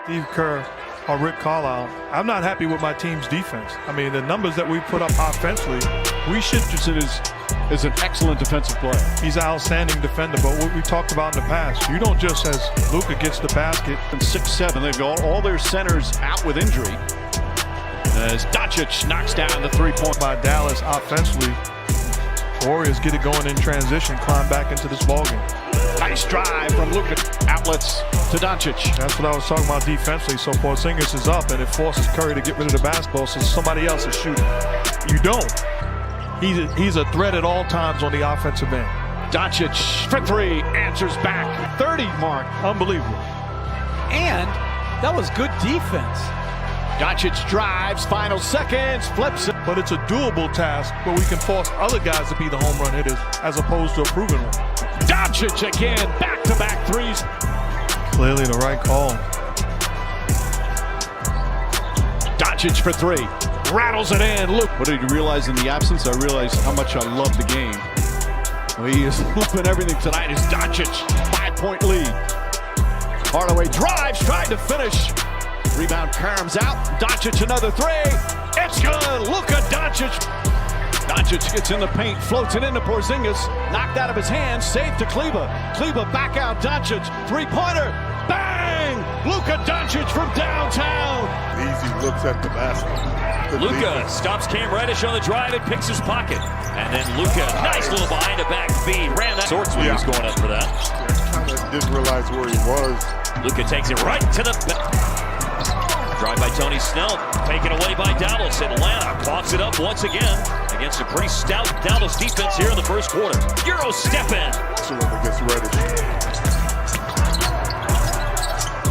Steve Kerr or Rick Carlisle, I'm not happy with my team's defense. I mean, the numbers that we put up offensively, we should just... is an excellent defensive player. He's an outstanding defender, but what we talked about in the past, you don't just, as Luka gets the basket. And 6'7", they've got all their centers out with injury. As Doncic knocks down the three-point by Dallas offensively. Warriors get it going in transition, climb back into this ballgame. Nice drive from Luka. Outlets to Doncic. That's what I was talking about defensively. So Porzingis is up, and it forces Curry to get rid of the basketball, so somebody else is shooting. You don't. He's a threat at all times on the offensive end. Doncic for three, answers back. 30 mark. Unbelievable. And that was good defense. Doncic drives, final seconds, flips it. But it's a doable task where we can force other guys to be the home run hitters as opposed to a proven one. Doncic again, back-to-back threes. Clearly the right call. Doncic for three. Rattles it in. Luke. What did you realize in the absence? I realized how much I love the game. Well, he is loving everything tonight. Is Doncic 5-point lead. Hardaway drives, tried to finish. Rebound comes out. Doncic another three. It's good. Luka Doncic. Doncic gets in the paint, floats it into Porzingis. Knocked out of his hands. Saved to Kleba. Kleba back out. Doncic. Three-pointer. Bang! Luka Doncic from downtown. Easy looks at the basket. Luka stops Cam Reddish on the drive and picks his pocket. And then Luka, nice little behind-the-back feed. Ran that sorts when he was going up for that. Kind of didn't realize where he was. Luka takes it right to the... Drive by Tony Snell, taken away by Dallas. Atlanta clogs it up once again against a pretty stout Dallas defense here in the first quarter. Euro step in. Against Reddish.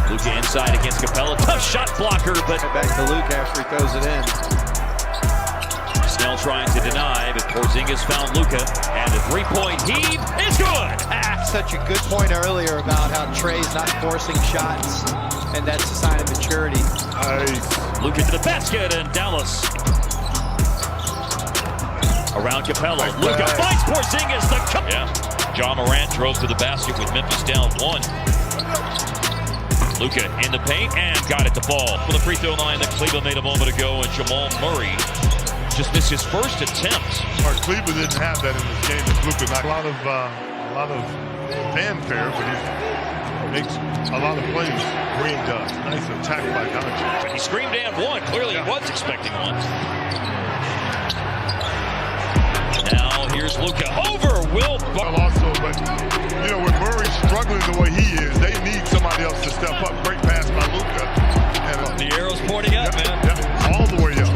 Luka inside against Capella. Tough shot blocker, but Back to Luka after he throws it in. Snell trying to deny, but Porzingis found Luka. And the three-point heave is good. Such a good point earlier about how Trey's not forcing shots, and that's a sign of maturity. Nice. Luka to the basket, and Dallas around Capella. Luka finds Porzingis. John Morant drove to the basket with Memphis down one. Luka in the paint and got it to fall. For the free throw line that Cleveland made a moment ago, and Jamal Murray just missed his first attempt. Cleveland didn't have that in this game. Luka knocked a lot of fanfare, but he makes a lot of plays. Green does. Nice attack by Doncic. He screamed and one. Clearly he was expecting one. Now here's Luka over Will. Also, but you know, with Murray struggling the way he is, they need somebody else to step up. Great pass by Luka. And the arrow's pointing up, man. All the way up.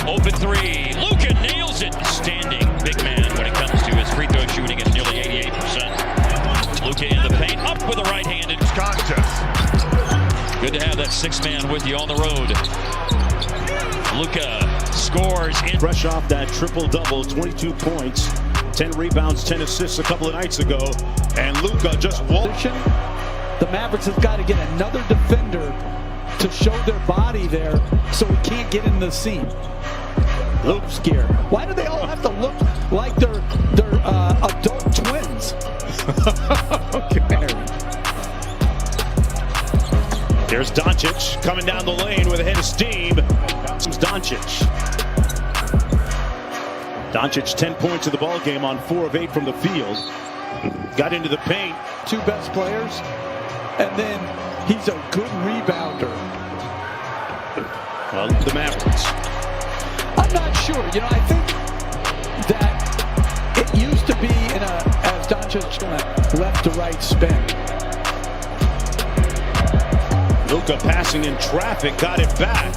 Open three. Luka nails it. Standing big man when it comes to his free throw shooting at nearly 88%. Luka in the paint, up with a right-handed contest. Good to have that six-man with you on the road. Luka scores in. Fresh off that triple-double, 22 points, 10 rebounds, 10 assists a couple of nights ago. And Luka just walked. The Mavericks have got to get another defender to show their body there so we can't get in the seam. Loop gear. Why do they all have to look like they're adult twins? Okay. There's Doncic coming down the lane with a head of steam. Comes Doncic. Doncic 10 points in the ball game on 4 of 8 from the field. Got into the paint. Two best players, and then he's a good rebounder. The Mavericks. I'm not sure. You know, I think that it used to be in as Doncic left to right spin. Luka passing in traffic, got it back.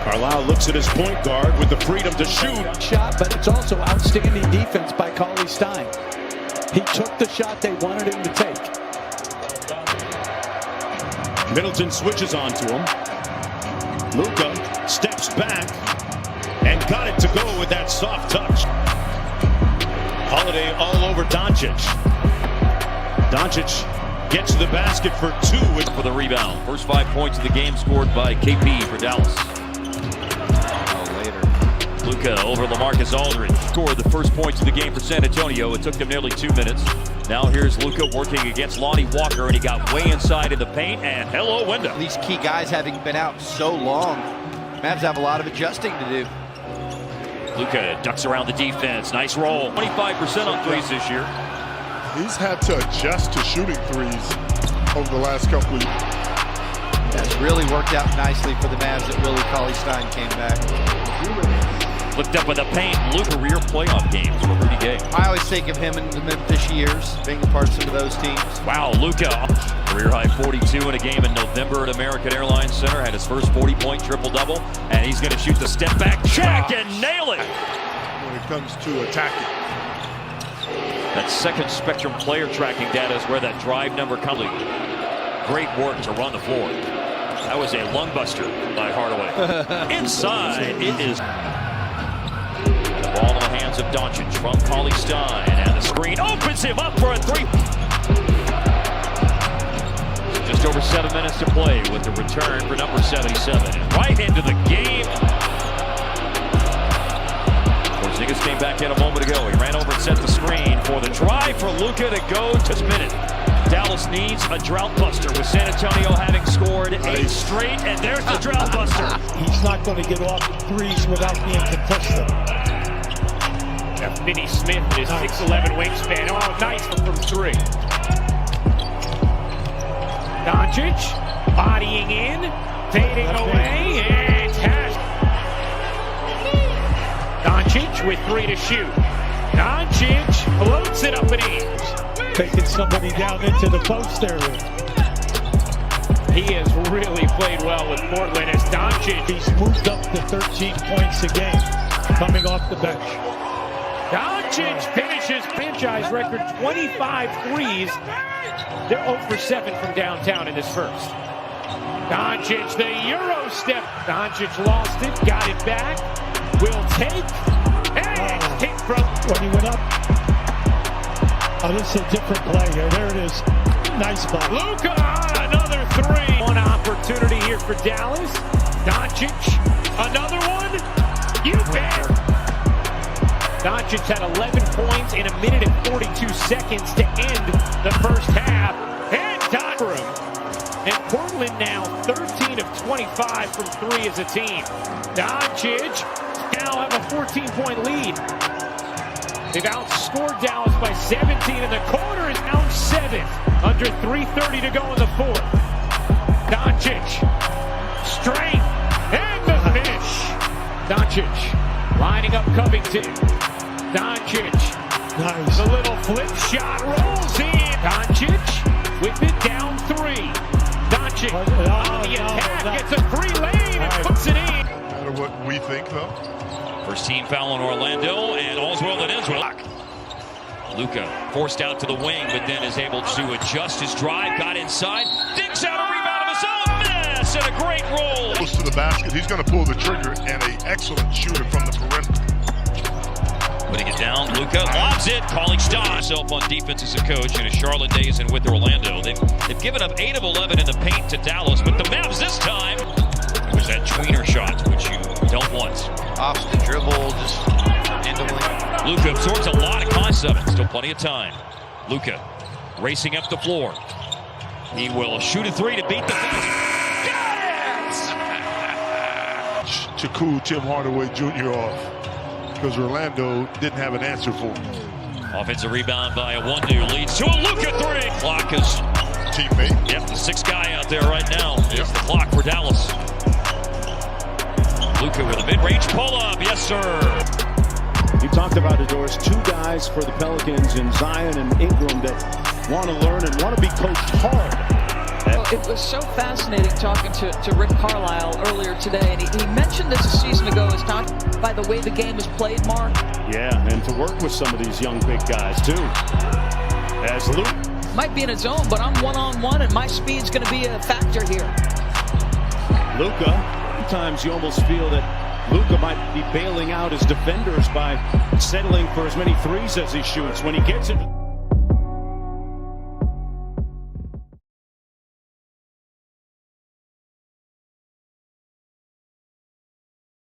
Carlisle looks at his point guard with the freedom to shoot. Shot, but it's also outstanding defense by Cauley Stein. He took the shot they wanted him to take. Middleton switches onto him. Luka steps back and got it to go with that soft touch. Holiday all over Doncic. Doncic gets to the basket for 2 for the rebound. First 5 points of the game scored by KP for Dallas. Later. Luka Luka over LaMarcus Aldridge. Scored the first points of the game for San Antonio. It took them nearly 2 minutes. Now here's Luka working against Lonnie Walker, and he got way inside in the paint, and hello, Wendell. These key guys having been out so long, Mavs have a lot of adjusting to do. Luka ducks around the defense. Nice roll. 25% on threes this year. He's had to adjust to shooting threes over the last couple of years. That's really worked out nicely for the Mavs that Willie Cauley-Stein came back. Looked up in the paint. Luka career playoff games for Rudy Gay. I always think of him in the Memphis years, being a part of some of those teams. Wow, Luka. Career high 42 in a game in November at American Airlines Center. Had his first 40-point triple-double. And he's going to shoot the step-back check and nail it. When it comes to attacking. That second spectrum player tracking data is where that drive number comes. Great work to run the floor. That was a lung buster by Hardaway. Inside, it is. The ball in the hands of Doncic from Cauley-Stein, and the screen opens him up for a three. Just over 7 minutes to play with the return for number 77. And right into the game. Porzingis came back in a moment ago. He ran over and set the screen for the drive for Luka to go to spin it. Dallas needs a drought buster with San Antonio having scored 8 straight, and there's the drought buster. He's not going to get off threes without being contested. Finney Smith with his 6'11 wingspan. Oh, nice from 3. Doncic bodying in, fading away, and has Doncic with 3 to shoot. Doncic floats it up and in. Taking somebody down into the post area. He has really played well with Portland as Doncic. He's moved up to 13 points a game, coming off the bench. Doncic finishes franchise record 25 threes. They're 0 for 7 from downtown in this first. Doncic, the Euro step. Doncic lost it, got it back. Will take, and hit from when he went up. Oh, this is a different play here. There it is. Nice ball. Luka, another 3. One opportunity here for Dallas. Doncic, another one. You bet. Doncic had 11 points in 1 minute and 42 seconds to end the first half. And Doncic. And Portland now 13 of 25 from 3 as a team. Doncic now have a 14-point lead. They've outscored Dallas by 17, and the quarter is now 7. Under 3:30 to go in the fourth. Doncic, strength, and the finish. Doncic lining up Covington. Doncic, nice. The little flip shot rolls in. Doncic with it down 3. Doncic on the attack, gets a 3-lane and puts it in. No matter what we think, though. First team foul on Orlando, and all's well that ends well. Luka forced out to the wing, but then is able to adjust his drive, got inside, digs out a rebound of his own miss, and a great roll. Close to the basket, he's going to pull the trigger, and an excellent shooter from the perimeter. Putting it down, Luka lobs it, Cauley-Stein himself on defense as a coach in his Charlotte days and with Orlando. They've given up 8 of 11 in the paint to Dallas, but the Mavs this time, it was that tweener shot, which you don't want. Off the dribble, just handling. Luka absorbs a lot of concept. Still plenty of time. Luka racing up the floor. He will shoot a 3 to beat the finish. Got it! To cool Tim Hardaway Jr. off, because Orlando didn't have an answer for him. Offensive rebound by a 1-2 leads to a Luka 3. Clock is Teammate. Yep, the 6th guy out there right now. It's the clock for Dallas. Luka with a mid-range pull-up. Yes, sir. You talked about it, Doris. 2 guys for the Pelicans in Zion and Ingram that want to learn and want to be coached hard. Well, it was so fascinating talking to Rick Carlisle earlier today, and he mentioned this a season ago. It's not by the way the game is played, Mark. Yeah, and to work with some of these young big guys, too. As Luke might be in his zone, but I'm one-on-one, and my speed's going to be a factor here. Luka. Sometimes you almost feel that Luka might be bailing out his defenders by settling for as many threes as he shoots. When he gets it.